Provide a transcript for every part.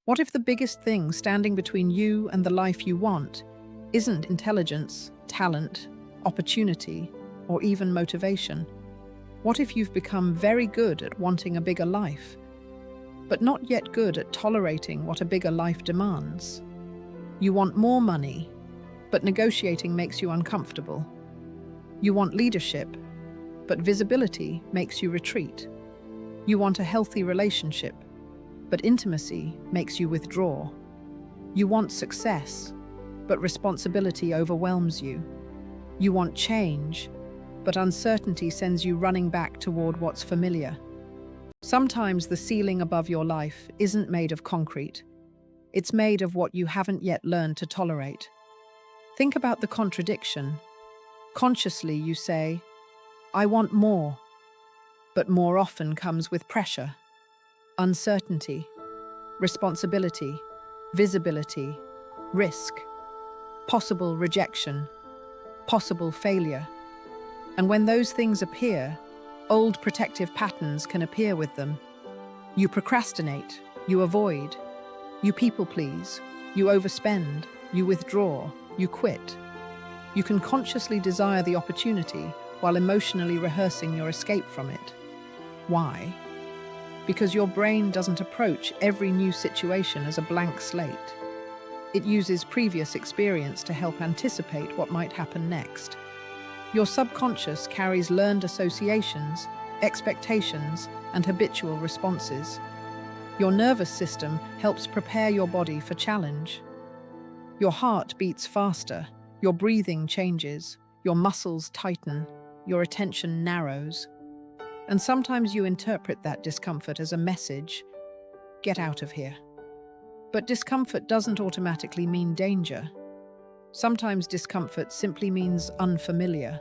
What if the biggest thing standing between you and the life you want isn't intelligence, talent, opportunity, or even motivation? What if you've become very good at wanting a bigger life, but not yet good at tolerating what a bigger life demands? You want more money, but negotiating makes you uncomfortable. You want leadership, but visibility makes you retreat. You want a healthy relationship, but intimacy makes you withdraw. You want success, but responsibility overwhelms you. You want change, but uncertainty sends you running back toward what's familiar. Sometimes the ceiling above your life isn't made of concrete. It's made of what you haven't yet learned to tolerate. Think about the contradiction. Consciously you say, "I want more," but more often comes with pressure, uncertainty, responsibility, visibility, risk, possible rejection, possible failure. And when those things appear, old protective patterns can appear with them. You procrastinate, you avoid, you people please, you overspend, you withdraw, you quit. You can consciously desire the opportunity while emotionally rehearsing your escape from it. Why? Because your brain doesn't approach every new situation as a blank slate. It uses previous experience to help anticipate what might happen next. Your subconscious carries learned associations, expectations, and habitual responses. Your nervous system helps prepare your body for challenge. Your heart beats faster, your breathing changes, your muscles tighten, your attention narrows. And sometimes you interpret that discomfort as a message, "Get out of here." But discomfort doesn't automatically mean danger. Sometimes discomfort simply means unfamiliar.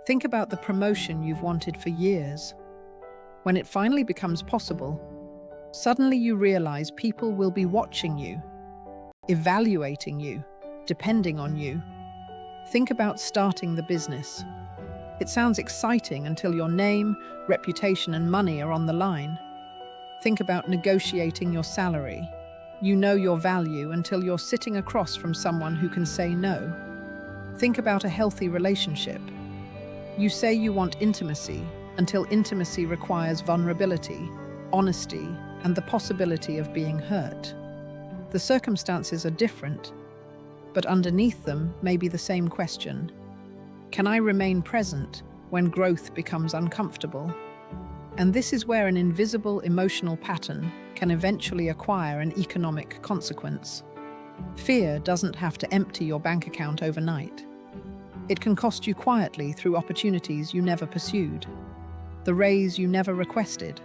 Think about the promotion you've wanted for years. When it finally becomes possible, suddenly you realize people will be watching you, evaluating you, depending on you. Think about starting the business. It sounds exciting until your name, reputation, and money are on the line. Think about negotiating your salary. You know your value until you're sitting across from someone who can say no. Think about a healthy relationship. You say you want intimacy until intimacy requires vulnerability, honesty, and the possibility of being hurt. The circumstances are different, but underneath them may be the same question. Can I remain present when growth becomes uncomfortable? And this is where an invisible emotional pattern can eventually acquire an economic consequence. Fear doesn't have to empty your bank account overnight. It can cost you quietly through opportunities you never pursued, the raise you never requested,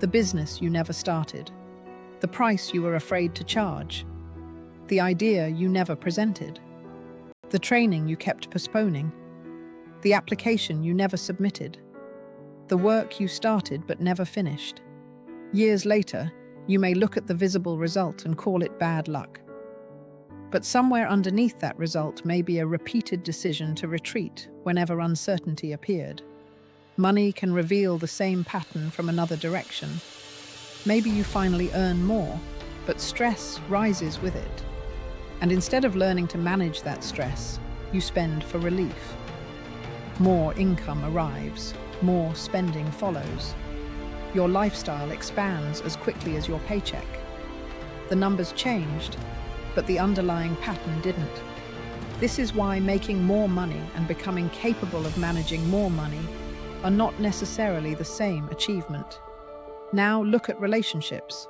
the business you never started, the price you were afraid to charge, the idea you never presented, the training you kept postponing, the application you never submitted, the work you started but never finished. Years later, you may look at the visible result and call it bad luck. But somewhere underneath that result may be a repeated decision to retreat whenever uncertainty appeared. Money can reveal the same pattern from another direction. Maybe you finally earn more, but stress rises with it. And instead of learning to manage that stress, you spend for relief. More income arrives, more spending follows. Your lifestyle expands as quickly as your paycheck. The numbers changed, but the underlying pattern didn't. This is why making more money and becoming capable of managing more money are not necessarily the same achievement. Now look at relationships.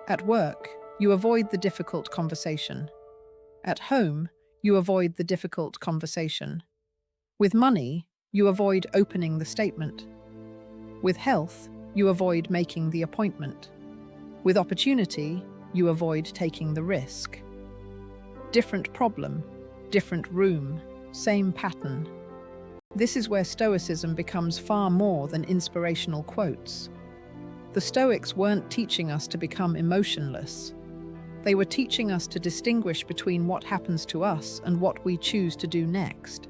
At work, you avoid the difficult conversation. At home, you avoid the difficult conversation. With money, you avoid opening the statement. With health, you avoid making the appointment. With opportunity, you avoid taking the risk. Different problem, different room, same pattern. This is where Stoicism becomes far more than inspirational quotes. The Stoics weren't teaching us to become emotionless. They were teaching us to distinguish between what happens to us and what we choose to do next.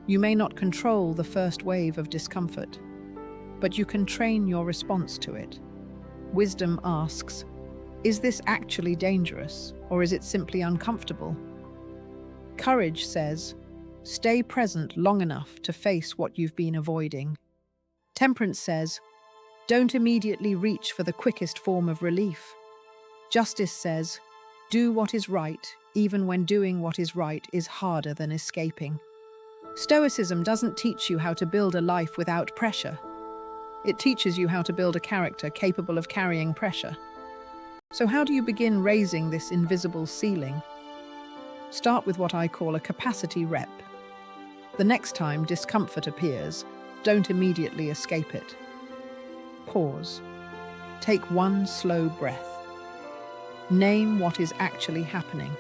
You may not control the first wave of discomfort, but you can train your response to it. Wisdom asks, Is this actually dangerous, or is it simply uncomfortable? Courage says, stay present long enough to face what you've been avoiding. Temperance says, don't immediately reach for the quickest form of relief. Justice says, do what is right, even when doing what is right is harder than escaping. Stoicism doesn't teach you how to build a life without pressure. It teaches you how to build a character capable of carrying pressure. So how do you begin raising this invisible ceiling? Start with what I call a capacity rep. The next time discomfort appears, don't immediately escape it. Pause. Take one slow breath. Name what is actually happening.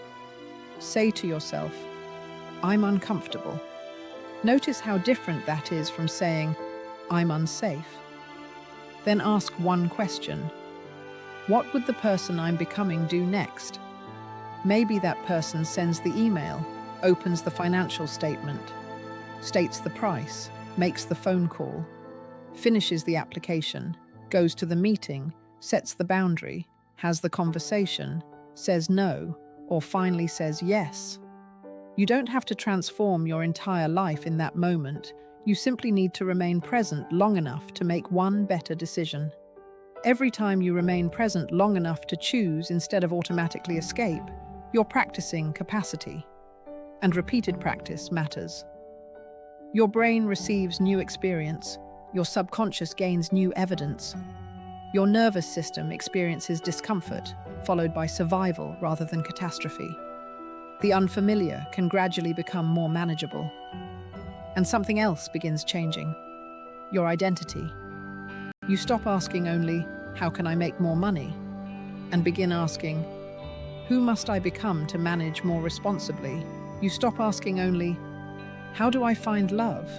Say to yourself, I'm uncomfortable. Notice how different that is from saying, I'm unsafe. Then ask one question. What would the person I'm becoming do next? Maybe that person sends the email, opens the financial statement, states the price, makes the phone call, finishes the application, goes to the meeting, sets the boundary, has the conversation, says no, or finally says yes. You don't have to transform your entire life in that moment. You simply need to remain present long enough to make one better decision. Every time you remain present long enough to choose instead of automatically escape, you're practicing capacity. And repeated practice matters. Your brain receives new experience. Your subconscious gains new evidence. Your nervous system experiences discomfort, followed by survival rather than catastrophe. The unfamiliar can gradually become more manageable. And something else begins changing. Your identity. You stop asking only, how can I make more money? And begin asking, who must I become to manage more responsibly? You stop asking only, how do I find love?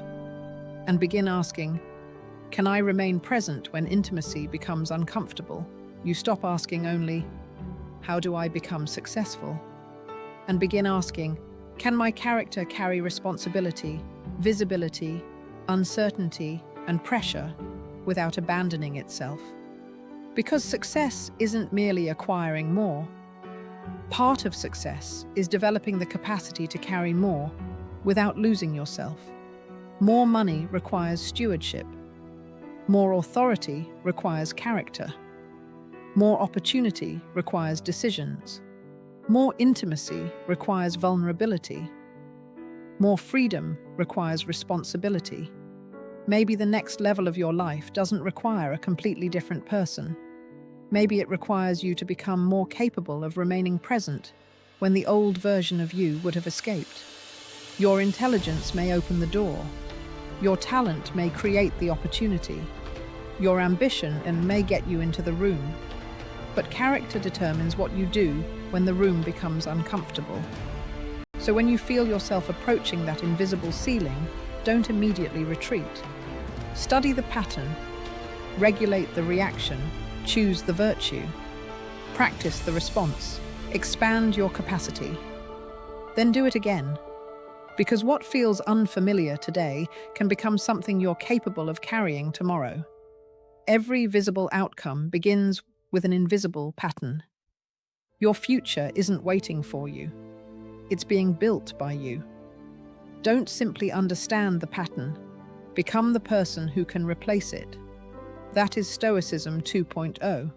And begin asking, can I remain present when intimacy becomes uncomfortable? You stop asking only, how do I become successful? And begin asking, can my character carry responsibility, visibility, uncertainty, and pressure without abandoning itself? Because success isn't merely acquiring more. Part of success is developing the capacity to carry more without losing yourself. More money requires stewardship. More authority requires character. More opportunity requires decisions. More intimacy requires vulnerability. More freedom requires responsibility. Maybe the next level of your life doesn't require a completely different person. Maybe it requires you to become more capable of remaining present when the old version of you would have escaped. Your intelligence may open the door. Your talent may create the opportunity. Your ambition may get you into the room. But character determines what you do when the room becomes uncomfortable. So when you feel yourself approaching that invisible ceiling, don't immediately retreat. Study the pattern, regulate the reaction, choose the virtue, practice the response, expand your capacity. Then do it again. Because what feels unfamiliar today can become something you're capable of carrying tomorrow. Every visible outcome begins with an invisible pattern. Your future isn't waiting for you. It's being built by you. Don't simply understand the pattern. Become the person who can replace it. That is Stoicism 2.0.